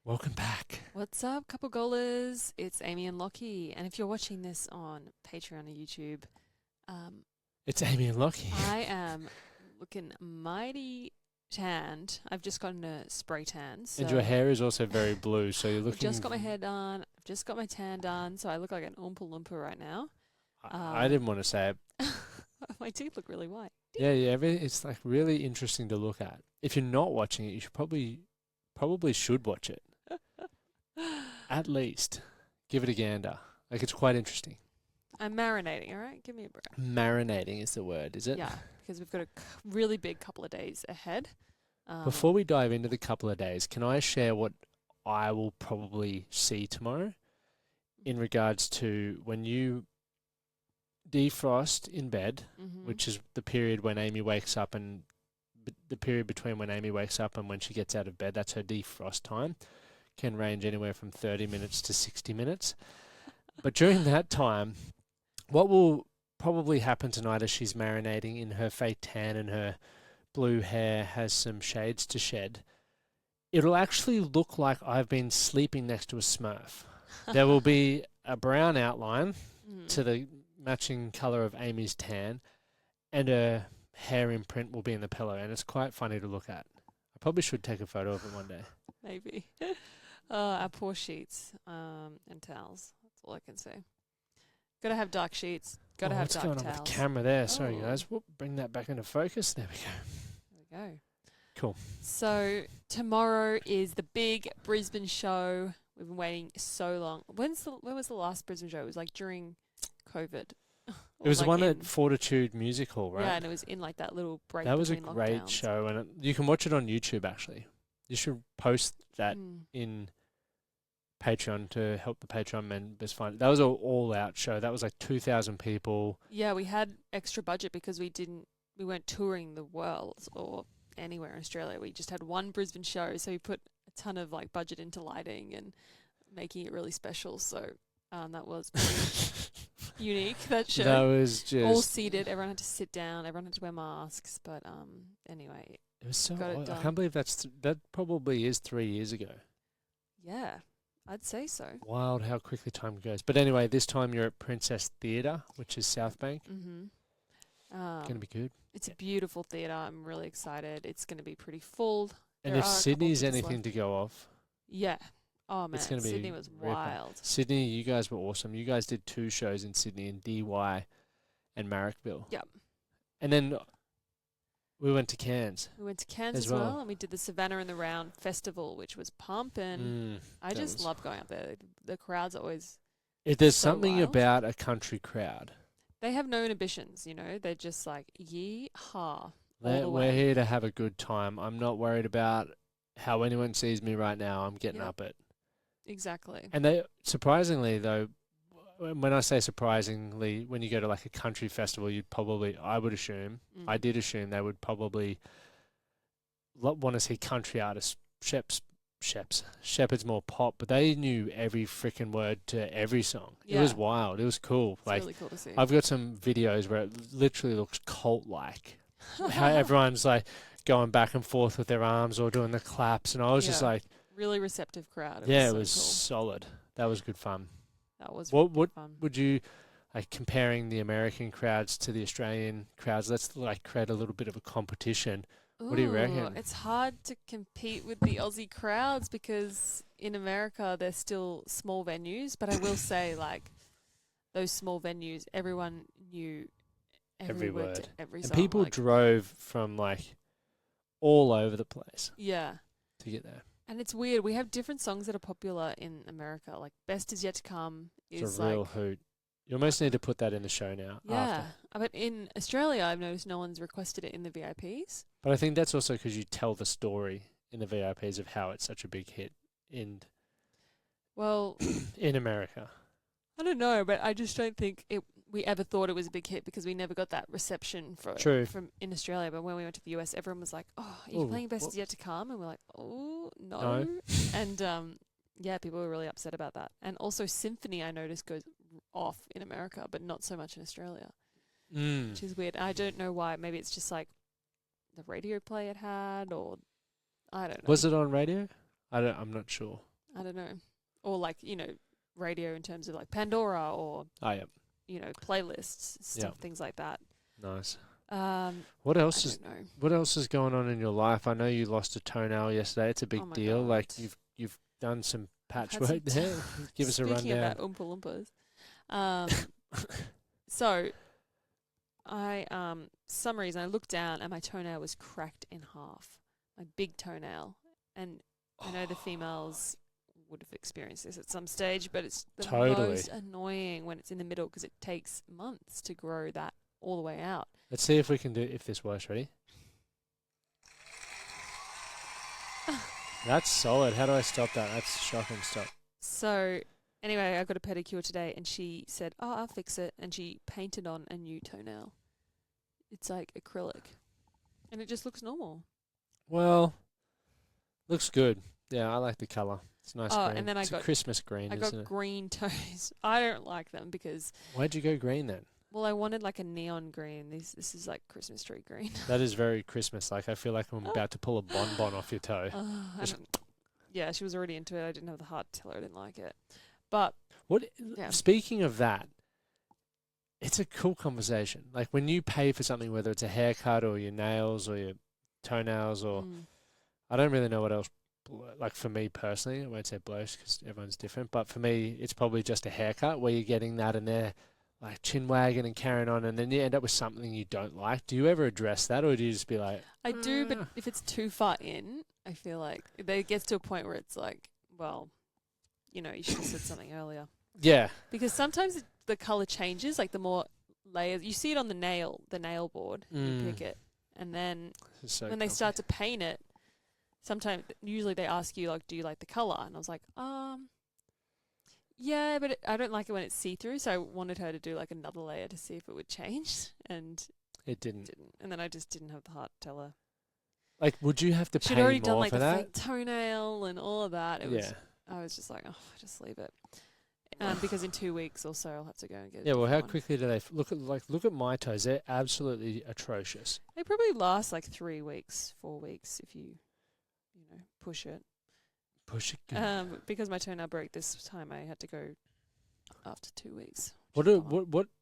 Welcome back. What's up, couple goalers? It's Amy and Lockie, and if you're watching this on Patreon or YouTube, um, It's Amy and Lockie. I am looking mighty tanned. I've just gotten a spray tan, so And your hair is also very blue, so you're I've looking... just got my hair done. I've just got my tan done, so I look like an Oompa Loompa right now. I didn't want to say it. My teeth look really white. Yeah, it's like really interesting to look at. If you're not watching it, you should probably should watch it. At least. Give it a gander. Like, it's quite interesting. I'm marinating, all right? Give me a break. Marinating is the word, is it? Yeah, because we've got a really big couple of days ahead. Before we dive into the couple of days, can I share what I will probably see tomorrow in regards to when you defrost in bed, which is the period when Amy wakes up, and the period between when Amy wakes up and when she gets out of bed, that's her defrost time, can range anywhere from 30 minutes to 60 minutes. But during that time, what will probably happen tonight as she's marinating in her fake tan and her blue hair has some shades to shed, it'll actually look like I've been sleeping next to a Smurf. There will be a brown outline to the matching colour of Amy's tan, and her hair imprint will be in the pillow, and it's quite funny to look at. I probably should take a photo of it one day. Maybe. Our poor sheets and towels. That's all I can say. Got to have dark sheets. Got to have dark towels. What's going on with the camera there? Sorry, guys. We'll bring that back into focus. There we go. There we go. Cool. So tomorrow is the big Brisbane show. We've been waiting so long. When was the last Brisbane show? It was like during COVID. It was the one at Fortitude Music Hall, right? Yeah, and it was in like that little break. That was a between great lockdowns. show, and you can watch it on YouTube, actually. You should post that in Patreon to help the Patreon members find it. That was an all-out show. That was like 2,000 people. Yeah, we had extra budget because we weren't touring the world or anywhere in Australia. We just had one Brisbane show, so we put a ton of like budget into lighting and making it really special. So that was pretty unique. That show. That was just all seated. Everyone had to sit down. Everyone had to wear masks. But anyway, it was so. Got it done. I can't believe that probably is 3 years ago. Yeah, I'd say so. Wild how quickly time goes. But anyway, this time you're at Princess Theatre, which is South Bank. Going to be good. It's a beautiful theatre. I'm really excited. It's going to be pretty full. And if Sydney's anything to go off, yeah. Oh man, it's going to be Sydney was wild. Sydney, you guys were awesome. You guys did 2 shows in Sydney, in DY and Marrickville. Yep. And then we went to Cairns. We went to Cairns as well, and we did the Savannah in the Round Festival, which was pumping. I just love going up there. The crowd's always there's so something wild. about a country crowd. They have no inhibitions, you know. They're just like, yee-haw. We're here to have a good time. I'm not worried about how anyone sees me right now. I'm getting up it. Exactly. And they, surprisingly, though, when I say surprisingly, when you go to like a country festival, I would assume, I did assume they would probably want to see country artists, Shepherd's more pop, but they knew every freaking word to every song. Yeah. It was wild. It was cool. It's really cool to see. I've got some videos where it literally looks cult-like. How everyone's like going back and forth with their arms or doing the claps, and I was just like, really receptive crowd. It was solid. That was good fun. That was what fun. Would you like comparing the American crowds to the Australian crowds? Let's like create a little bit of a competition. What do you reckon? It's hard to compete with the Aussie crowds because in America they're still small venues, but I will say like those small venues, everyone knew every word to every song. And people drove from like all over the place. Yeah. To get there. And it's weird. We have different songs that are popular in America. Like Best Is Yet to Come is it's a real hoot. You almost need to put that in the show now. Yeah. But in Australia, I've noticed no one's requested it in the VIPs. But I think that's also because you tell the story in the VIPs of how it's such a big hit in America. I don't know, but I just don't think we ever thought it was a big hit because we never got that reception from in Australia. But when we went to the US, everyone was like, "Oh, are you playing Best Is Yet to Come?" And we're like, "Oh, no." And people were really upset about that. And also Symphony, I noticed, goes off in America, but not so much in Australia, which is weird. I don't know why. Maybe it's just like the radio play it had, or I don't know. Was it on radio? I'm not sure. I don't know. Or like, radio in terms of like Pandora or, playlists, stuff, things like that. Nice. What else is going on in your life? I know you lost a toenail yesterday. It's a big deal. God. Like you've done some patchwork there. Give us a rundown. Speaking about Oompa Loompas. So some reason I looked down and my toenail was cracked in half. My big toenail. And I know the females would have experienced this at some stage, but it's the most annoying when it's in the middle because it takes months to grow that all the way out. Let's see if this works. Ready? That's solid. How do I stop that? That's shocking. Stop. So anyway, I got a pedicure today and she said, I'll fix it. And she painted on a new toenail. It's like acrylic. And it just looks normal. Well, looks good. Yeah, I like the colour. It's nice green. And then it's a Christmas green, isn't it? I got green toes. I don't like them because... Why'd you go green then? Well, I wanted like a neon green. This is like Christmas tree green. That is very Christmas-like. I feel like I'm about to pull a bonbon off your toe. Yeah, she was already into it. I didn't have the heart to tell her I didn't like it. But... Speaking of that, it's a cool conversation. Like when you pay for something, whether it's a haircut or your nails or your toenails or... I don't really know what else. Like for me personally, I won't say blows because everyone's different, but for me, it's probably just a haircut where you're getting that and they're like chin wagging and carrying on, and then you end up with something you don't like. Do you ever address that, or do you just be like... I do, but if it's too far in, I feel like it gets to a point where it's like, well, you should have said something earlier. Yeah. Because sometimes the colour changes, like the more layers. You see it on the nail board, you pick it, and then when they start to paint it, usually they ask you, like, do you like the colour? And I was like, yeah, but I don't like it when it's see-through, so I wanted her to do, like, another layer to see if it would change, and... It didn't. And then I just didn't have the heart to tell her. Like, would you have to pay more for that? She'd already done, like, the fake toenail and all of that. I was just like, just leave it. Because in 2 weeks or so, I'll have to go and get Yeah, well, how quickly do they... Look at my toes. They're absolutely atrocious. They probably last, like, 3 weeks, 4 weeks, if you... push it. Push it. Because my toenail broke this time, I had to go after 2 weeks. What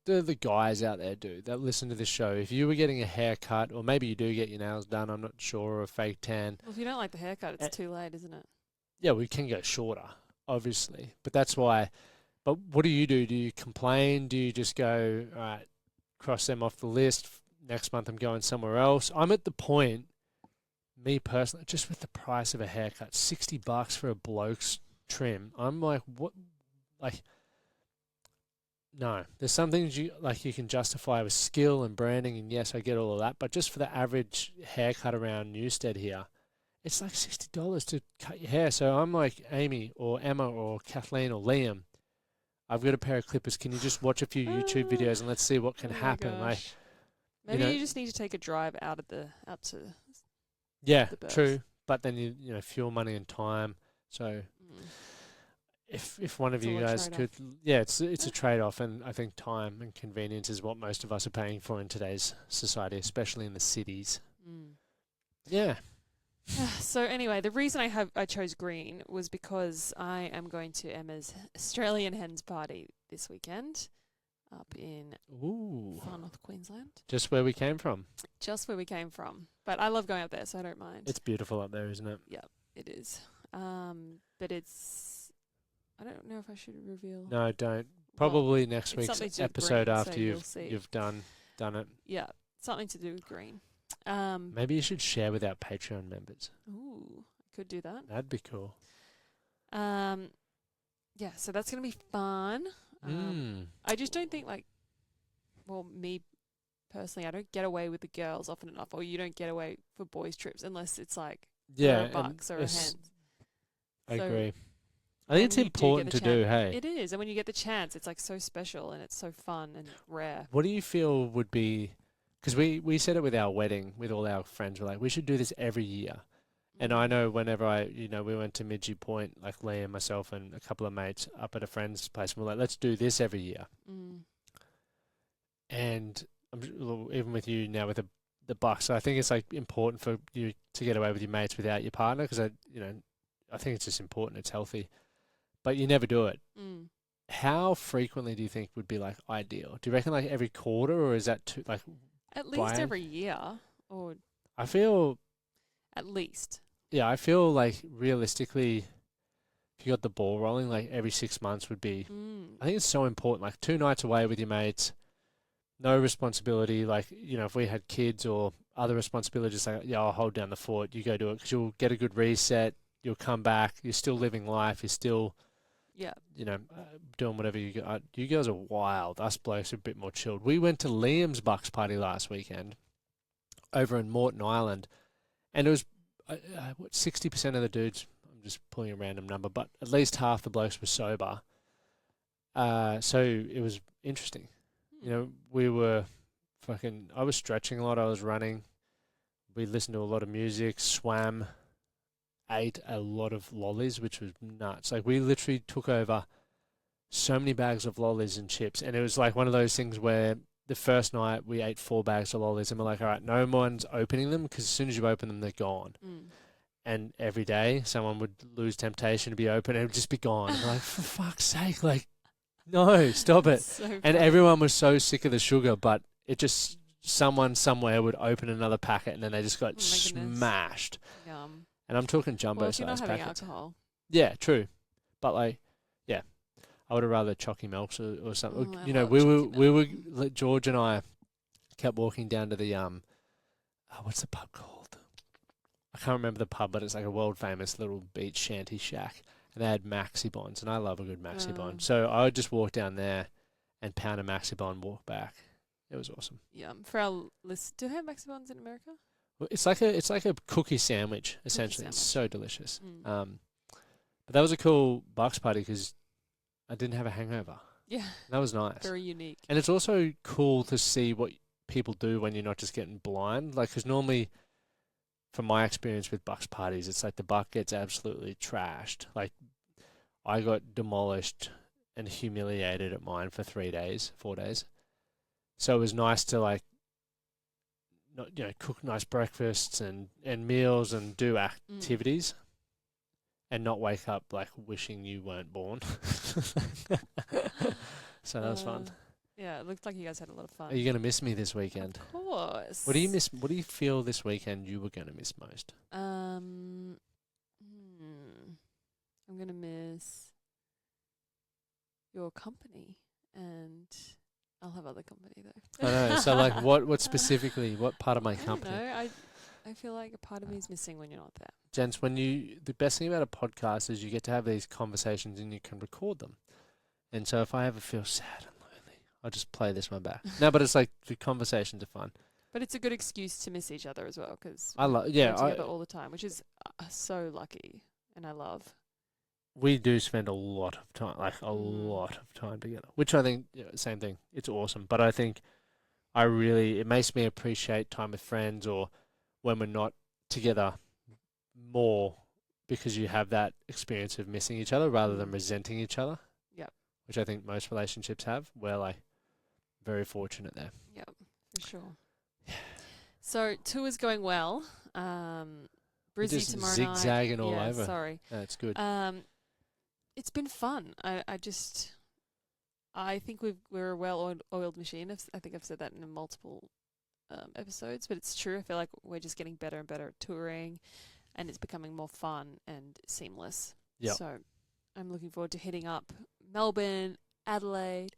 do the guys out there do that listen to this show? If you were getting a haircut, or maybe you do get your nails done, I'm not sure, or a fake tan. Well, if you don't like the haircut, it's too late, isn't it? Yeah, we can go shorter, obviously, but that's why. But what do? Do you complain? Do you just go, all right, cross them off the list? Next month I'm going somewhere else. I'm at the point. Me personally, just with the price of a haircut, $60 for a bloke's trim, I'm like, what? Like, no. There's some things you can justify with skill and branding, and yes, I get all of that. But just for the average haircut around Newstead here, it's like $60 to cut your hair. So I'm like, Amy or Emma or Kathleen or Liam, I've got a pair of clippers. Can you just watch a few YouTube videos and let's see what can happen? Like, maybe you just need to take a drive out to. Yeah, true. But then you fuel, money, and time. So if one of you guys could, it's a trade off, and I think time and convenience is what most of us are paying for in today's society, especially in the cities. Yeah. So anyway, the reason I chose green was because I am going to Emma's Australian Hens party this weekend. Up in far north Queensland. Just where we came from. But I love going up there, so I don't mind. It's beautiful up there, isn't it? Yeah, it is. But it's... I don't know if I should reveal... No, don't. Probably next week's episode green, after you've done it. Yeah, something to do with green. Maybe you should share with our Patreon members. Ooh, I could do that. That'd be cool. Yeah, so that's going to be fun. I just don't think me personally, I don't get away with the girls often enough, or you don't get away for boys' trips unless it's like $100 or a hen. I agree. I think it's important to do, hey? It is, and when you get the chance, it's like so special and it's so fun and rare. What do you feel would be, because we said it with our wedding, with all our friends, we're like, we should do this every year. And I know whenever we went to Midgey Point, like Liam, myself, and a couple of mates up at a friend's place, and we're like, let's do this every year. And even with you now with the Bucks, I think it's like important for you to get away with your mates without your partner, because I think it's just important. It's healthy, but you never do it. How frequently do you think would be like ideal? Do you reckon like every quarter, or is that too like at least every year? Or I feel at least. Yeah, I feel like realistically, if you got the ball rolling, like every 6 months would be. I think it's so important. Like 2 nights away with your mates, no responsibility. Like, you know, if we had kids or other responsibilities, like, yeah, I'll hold down the fort. You go do it because you'll get a good reset. You'll come back. You're still living life. You're still, you know, doing whatever you got. You girls are wild. Us blokes are a bit more chilled. We went to Liam's Bucks party last weekend over in Moreton Island, and it was 60% of the dudes. I'm just pulling a random number, but at least half the blokes were sober. So it was interesting. You know, we were I was stretching a lot. I was running. We listened to a lot of music, swam, ate a lot of lollies, which was nuts. Like, we literally took over so many bags of lollies and chips. And it was like one of those things where the first night we ate 4 bags of lollies and we're like, all right, no one's opening them because as soon as you open them, they're gone. And every day someone would lose temptation to be open and it would just be gone. And like, for fuck's sake, like, no, stop it. And everyone was so sick of the sugar, but it just, someone somewhere would open another packet and then they just got smashed. Yum. And I'm talking jumbo size packets. Well, if you're not having alcohol. Yeah, true. But like, yeah, I would have rather Chalky Milks or something. Oh, you know, we were, George and I kept walking down to the, what's the pub called? I can't remember the pub, but it's like a world famous little beach shanty shack. And they had maxi bonds, and I love a good maxi bond. So I would just walk down there and pound a maxi bond, walk back. It was awesome. Yeah. For our list, do they have maxi bonds in America? Well, it's like a cookie sandwich essentially. It's so delicious. But that was a cool Bucks party because I didn't have a hangover. Yeah. That was nice. Very unique. And it's also cool to see what people do when you're not just getting blind. Like, because normally, from my experience with Bucks parties, it's like the buck gets absolutely trashed. Like, I got demolished and humiliated at mine for 4 days. So it was nice to, like, not, you know, cook nice breakfasts and meals and do activities and not wake up like wishing you weren't born. So that was fun. Yeah, it looked like you guys had a lot of fun. Are you going to miss me this weekend? Of course. What do you miss? What do you feel this weekend you were going to miss most? I'm going to miss your company, and I'll have other company though. I know. So like, what specifically? What part of my company? I feel like a part of me is missing when you're not there. Gents, the best thing about a podcast is you get to have these conversations and you can record them. And so if I ever feel sad and lonely, I'll just play this one back. No, but it's like the conversations are fun. But it's a good excuse to miss each other as well because we're together all the time, which is so lucky, and I love. We do spend a lot of time, like a lot of time together, which I think, same thing. It's awesome. But I think it makes me appreciate time with friends or when we're not together more because you have that experience of missing each other rather than resenting each other. Yep. Which I think most relationships have. We're like very fortunate there. Yep, for sure. So tour's going well. Brizzy tomorrow night. Zigzagging all over. Sorry. That's good. It's been fun. I think we're a well-oiled machine. I think I've said that in multiple episodes, but it's true. I feel like we're just getting better and better at touring, and it's becoming more fun and seamless. Yeah. So I'm looking forward to hitting up Melbourne, Adelaide,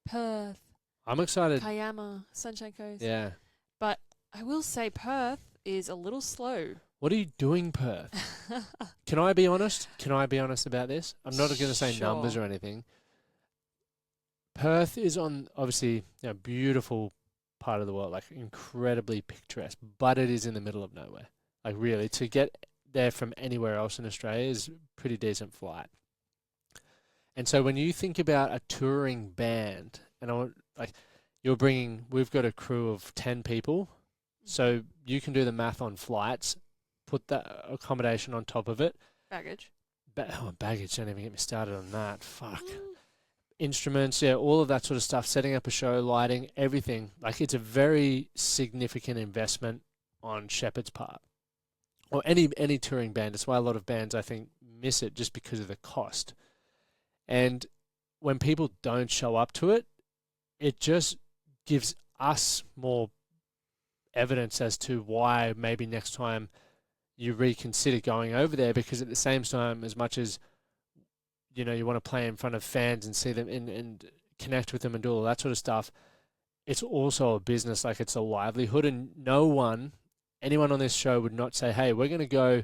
Perth. I'm excited. Kiama, Sunshine Coast. Yeah. But I will say Perth is a little slow. What are you doing, Perth? Can I be honest? About this? I'm not going to say numbers or anything. Perth is on, obviously, beautiful part of the world, like incredibly picturesque, but it is in the middle of nowhere. Like really, to get there from anywhere else in Australia is a pretty decent flight. And so when you think about a touring band, and we've got a crew of 10 people, so you can do the math on flights, put that accommodation on top of it. Baggage. Baggage, don't even get me started on that. Fuck. Instruments, all of that sort of stuff, setting up a show, lighting, everything. Like, it's a very significant investment on Shepherd's part. Or any touring band. It's why a lot of bands, I think, miss it just because of the cost. And when people don't show up to it, it just gives us more evidence as to why maybe next time you reconsider going over there, because at the same time, as much as you want to play in front of fans and see them and connect with them and do all that sort of stuff, it's also a business, like it's a livelihood, and anyone on this show would not say, hey, we're going to go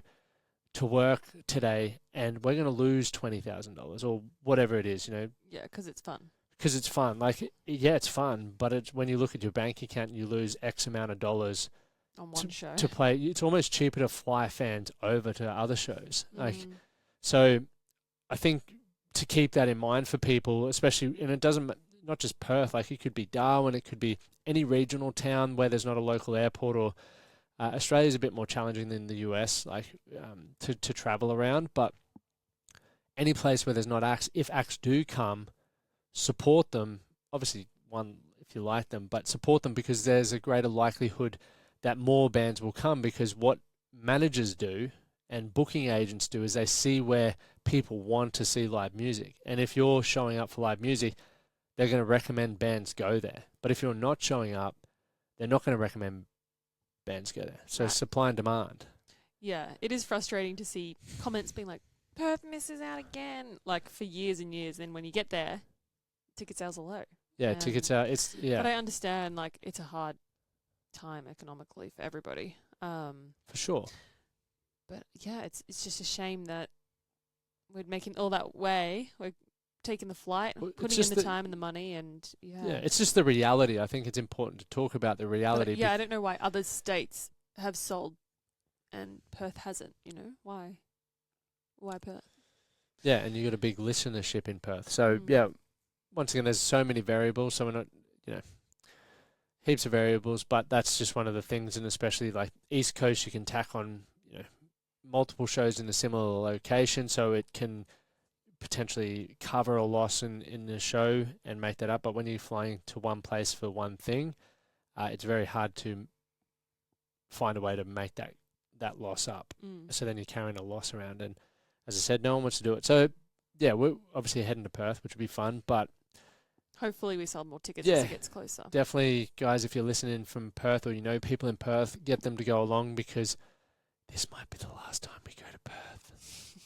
to work today and we're going to lose $20,000 or whatever it is, Yeah, because it's fun. Because it's fun. Like, yeah, it's fun, but it's when you look at your bank account and you lose X amount of dollars on one show to play, it's almost cheaper to fly fans over to other shows. So I think to keep that in mind for people, especially, and it doesn't, not just Perth, like it could be Darwin, it could be any regional town where there's not a local airport, or Australia's a bit more challenging than the US, like to travel around, but any place where there's not acts, if acts do come, support them. Obviously, one, if you like them, but support them, because there's a greater likelihood that more bands will come, because what managers do and booking agents do is they see where people want to see live music. And if you're showing up for live music, they're going to recommend bands go there. But if you're not showing up, they're not going to recommend bands go there. So supply and demand. Yeah, it is frustrating to see comments being like, Perth misses out again, like for years and years. Then when you get there, ticket sales are low. Yeah, tickets are, But I understand, like, it's a hard time economically for everybody. For sure. But yeah, it's just a shame that we're making all that way. We're taking the flight, putting in the time and the money, and yeah, it's just the reality. I think it's important to talk about the reality. But, I don't know why other states have sold and Perth hasn't. Why? Why Perth? Yeah, and you got a big listenership in Perth. So yeah, once again, there's so many variables. So we're not, heaps of variables, but that's just one of the things. And especially like East Coast, you can tack on, multiple shows in a similar location, so it can potentially cover a loss in the show and make that up. But when you're flying to one place for one thing, it's very hard to find a way to make that loss up. So then you're carrying a loss around, and as I said, no one wants to do it. So yeah, we're obviously heading to Perth, which will be fun, but hopefully we sell more tickets as it gets closer. Definitely, guys, if you're listening from Perth or people in Perth, get them to go along, because this might be the last time we go to Perth.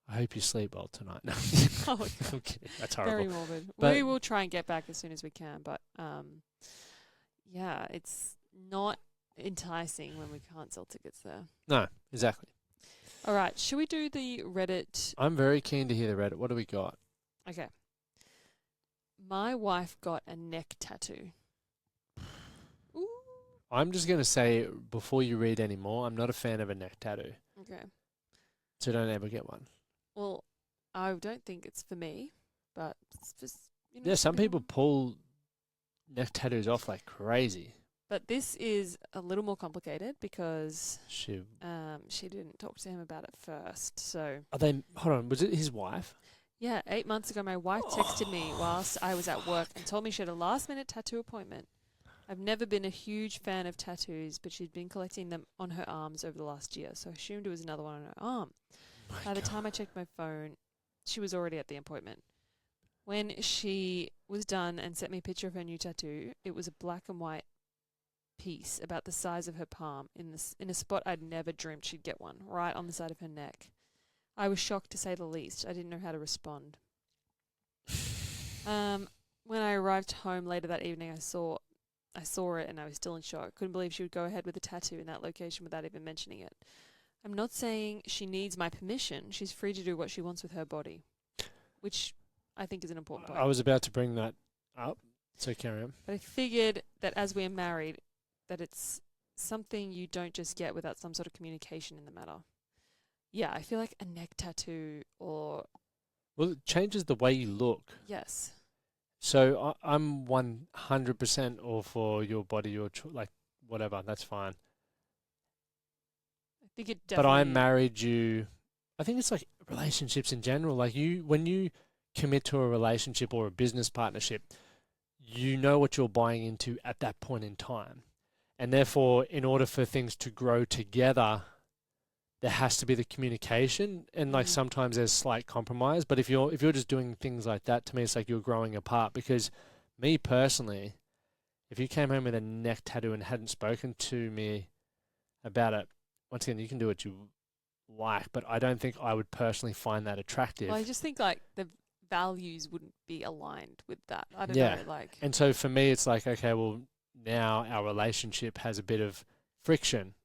I hope you sleep well tonight. No. Okay, that's horrible. Very morbid. But we will try and get back as soon as we can, but it's not enticing when we can't sell tickets there. No, exactly. All right, should we do the Reddit? I'm very keen to hear the Reddit. What do we got? Okay. My wife got a neck tattoo. Ooh. I'm just going to say, before you read any more, I'm not a fan of a neck tattoo. Okay. So don't ever get one. Well, I don't think it's for me, but it's just, some people pull neck tattoos off like crazy. But this is a little more complicated because she didn't talk to him about it first. So hold on, was it his wife? Yeah, 8 months ago, my wife texted me whilst I was at work and told me she had a last-minute tattoo appointment. I've never been a huge fan of tattoos, but she'd been collecting them on her arms over the last year, so I assumed it was another one on her arm. By the time I checked my phone, she was already at the appointment. When she was done and sent me a picture of her new tattoo, it was a black and white piece about the size of her palm in a spot I'd never dreamed she'd get one, right on the side of her neck. I was shocked, to say the least. I didn't know how to respond. When I arrived home later that evening, I saw it and I was still in shock. Couldn't believe she would go ahead with a tattoo in that location without even mentioning it. I'm not saying she needs my permission. She's free to do what she wants with her body, which I think is an important point. I was about to bring that up, so carry on. But I figured that as we're married, that it's something you don't just get without some sort of communication in the matter. Yeah, I feel like a neck tattoo or... Well, it changes the way you look. Yes. So I'm 100% all for your body, your whatever, that's fine. I think it definitely... But I married you... I think it's like relationships in general. Like when you commit to a relationship or a business partnership, you know what you're buying into at that point in time. And therefore, in order for things to grow together... there has to be the communication, and like sometimes there's slight compromise. But if you're just doing things like that, to me, it's like you're growing apart. Because me personally, if you came home with a neck tattoo and hadn't spoken to me about it, once again, you can do what you like, but I don't think I would personally find that attractive. Well, I just think like the values wouldn't be aligned with that. I don't know, like. And so for me, it's like, okay, well, now our relationship has a bit of friction.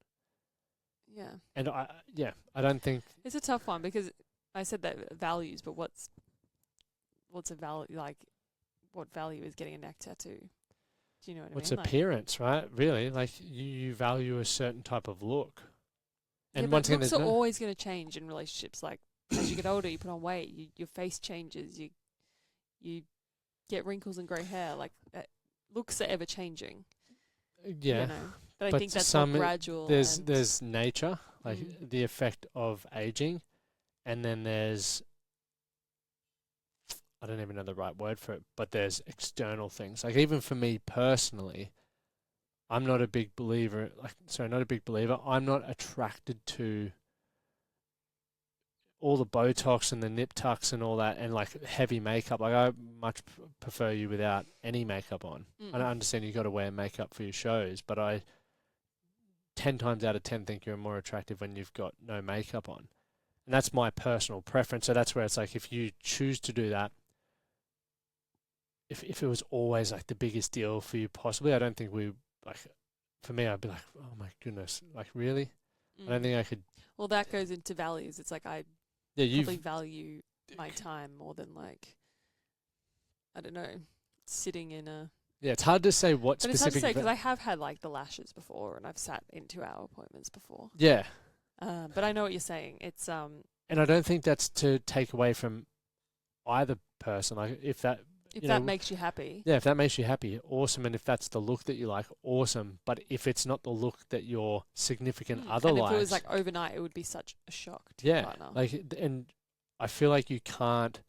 Yeah. And I don't think it's a tough one, because I said that values, but what's a value, like what value is getting a neck tattoo? Do you know what I mean? What's appearance, right? Really, like you value a certain type of look. And once again, looks are always going to change in relationships. Like as you get older, you put on weight, your face changes, you get wrinkles and grey hair. Like looks are ever changing. Yeah, you know? But I think that's more gradual. There's nature, like the effect of aging, and then there's, I don't even know the right word for it, but there's external things. Like even for me personally, I'm not a big believer. I'm not attracted to all the Botox and the nip tucks and all that, and like heavy makeup. Like I much prefer you without any makeup on. I don't understand you got to wear makeup for your shows, but I 10 times out of 10 think you're more attractive when you've got no makeup on. And that's my personal preference. So that's where it's like, if you choose to do that, if it was always like the biggest deal for you possibly, I don't think for me, I'd be like, oh my goodness, like really? I don't think I could. Well, that goes into values. It's like I probably value my time more than like, I don't know, sitting in a. Yeah, it's hard to say what but specific. It's hard to say because I have had like the lashes before, and I've sat in 2-hour appointments before. Yeah. But I know what you're saying. It's And I don't think that's to take away from either person. Like if that makes you happy. Yeah, if that makes you happy, awesome. And if that's the look that you like, awesome. But if it's not the look that your significant other likes, if it was like overnight, it would be such a shock to your partner. And I feel like you can't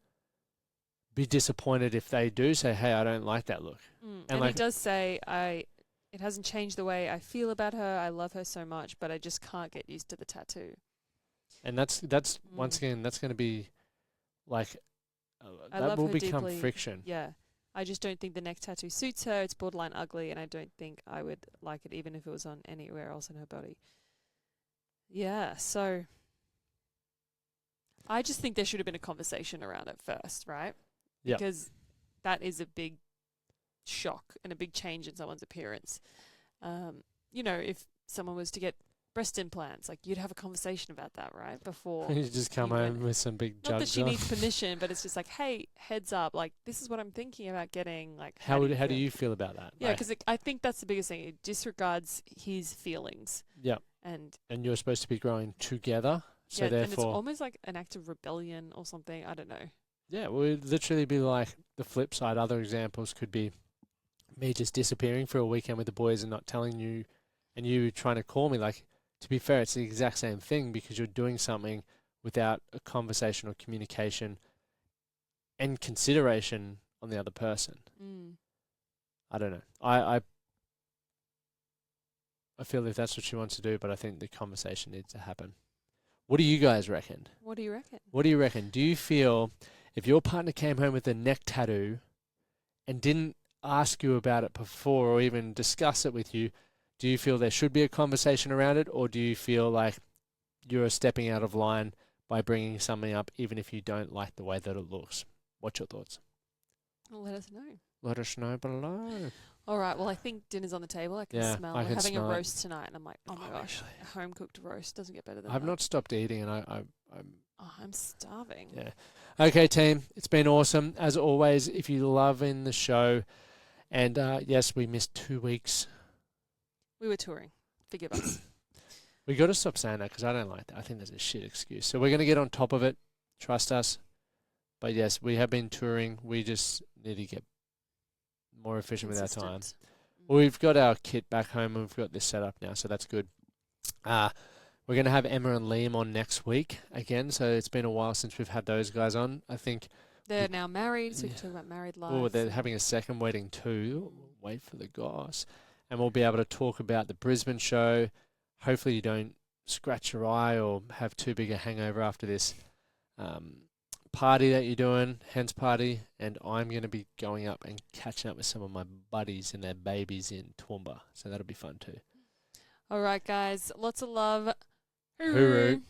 be disappointed if they do say, "Hey, I don't like that look." And he does say, it hasn't changed the way I feel about her. I love her so much, but I just can't get used to the tattoo. And that's once again, that's going to be like that will become deeply. friction. Yeah, I just don't think the neck tattoo suits her. It's borderline ugly, and I don't think I would like it even if it was on anywhere else in her body. Yeah, so I just think there should have been a conversation around it first, right? Yeah. Because that is a big shock and a big change in someone's appearance. You know, if someone was to get breast implants, like you'd have a conversation about that, right? Before you just come home with some big jugs. Not that she needs permission, but it's just like, hey, heads up, like this is what I'm thinking about getting. Like, how do you feel about that? Yeah, because I think that's the biggest thing. It disregards his feelings. Yeah. And you're supposed to be growing together, so therefore, and it's almost like an act of rebellion or something. I don't know. Yeah, well, it'd literally be like the flip side. Other examples could be me just disappearing for a weekend with the boys and not telling you, and you trying to call me. Like, to be fair, it's the exact same thing because you're doing something without a conversation or communication and consideration on the other person. I don't know. I feel if that's what she wants to do, but I think the conversation needs to happen. What do you guys reckon? What do you reckon? What do you reckon? Do you feel if your partner came home with a neck tattoo and didn't ask you about it before or even discuss it with you, do you feel there should be a conversation around it, or do you feel like you're stepping out of line by bringing something up even if you don't like the way that it looks? What's your thoughts? Well, let us know. Let us know below. All right. Well, I think dinner's on the table. I can smell. We're having a roast tonight, and I'm like, oh my gosh, a home cooked roast doesn't get better than that. I've not stopped eating, and I'm starving. Yeah. Okay, team. It's been awesome as always. If you love in the show, and yes, we missed 2 weeks. We were touring. Forgive us. We got to stop saying that because I don't like that. I think that's a shit excuse. So we're going to get on top of it. Trust us. But yes, we have been touring. We just need to get more efficient with our time. Well, we've got our kit back home and we've got this set up now, so that's good. We're going to have Emma and Liam on next week again, so it's been a while since we've had those guys on. I think they're now married, so we can talk about married life. Oh, they're having a second wedding too. Wait for the goss. And we'll be able to talk about the Brisbane show. Hopefully you don't scratch your eye or have too big a hangover after this party that you're doing, hens party, and I'm going to be going up and catching up with some of my buddies and their babies in Toowoomba. So that'll be fun too. All right, guys. Lots of love. Hooroo.